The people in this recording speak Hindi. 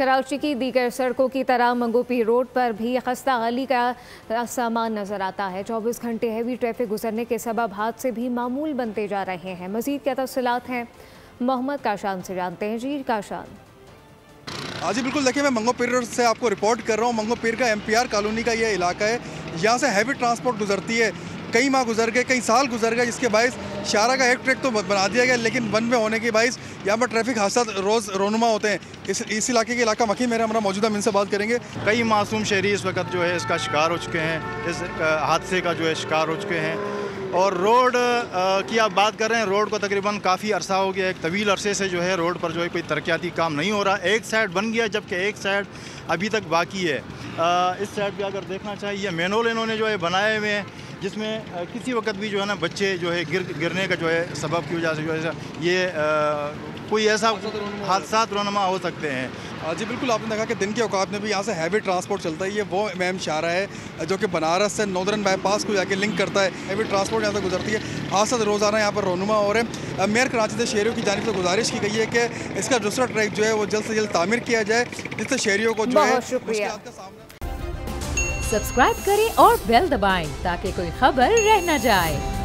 कराची की दीगर सड़कों की तरह मंगोपीर रोड पर भी खस्ता गली का सामान नजर आता है। 24 घंटे हैवी ट्रैफिक गुजरने के सबब हादसे भी मामूल बनते जा रहे हैं। मजीद क्या तफसीलात हैं मोहम्मद काशान से जानते हैं। जी काशान। हाँ जी बिल्कुल, देखिए मैं मंगोपीर रोड से आपको रिपोर्ट कर रहा हूँ। मंगोपीर का MPR कॉलोनी का ये इलाका है। यहाँ से हैवी ट्रांसपोर्ट गुजरती है। कई माह गुजर गए, कई साल गुजर गए, जिसके बायस शाहरा का एक ट्रैक तो बना दिया गया, लेकिन वन में होने के बायस यहाँ पर ट्रैफिक हादसा रोज़ रोनुमा होते हैं। इस इलाके के इलाका मकीन मेरे हमारा मौजूदा इनसे बात करेंगे। कई मासूम शहरी इस वक्त जो है इसका शिकार हो चुके हैं, इस हादसे का जो है शिकार हो चुके हैं। और रोड की आप बात कर रहे हैं, रोड को तकरीबन काफ़ी अरसा हो गया, एक तवील अरसे से जो है रोड पर जो है कोई तरक्याती काम नहीं हो रहा। एक साइड बन गया जबकि एक साइड अभी तक बाकी है। इस साइड पे अगर देखना चाहिए, मेनोल इन्होंने जो है बनाए हुए हैं, जिसमें किसी वक्त भी जो है ना बच्चे जो है गिरने का जो है सबब की वजह से जो है ये कोई ऐसा हादसा रोनमा हो सकते हैं। जी बिल्कुल, आपने देखा कि दिन के औकात में भी यहाँ से हैवी ट्रांसपोर्ट चलता है। ये वो मेम शाहरा है जो कि बनारस से नॉर्दर्न बाईपास को जाके लिंक करता है। हैवी ट्रांसपोर्ट यहाँ से गुजरती है। हादसा रोज़ाना यहाँ पर रोनुमा हो रहे हैं। मेयर कराची से शहरियों की जानिब से गुजारिश की गई है कि इसका दूसरा ट्रैक जो है वो जल्द से जल्द तामीर किया जाए, जिससे शहरियों को जो है मुश्किलात का सामना। सब्सक्राइब करें और बेल दबाएं ताकि कोई खबर रह न जाए।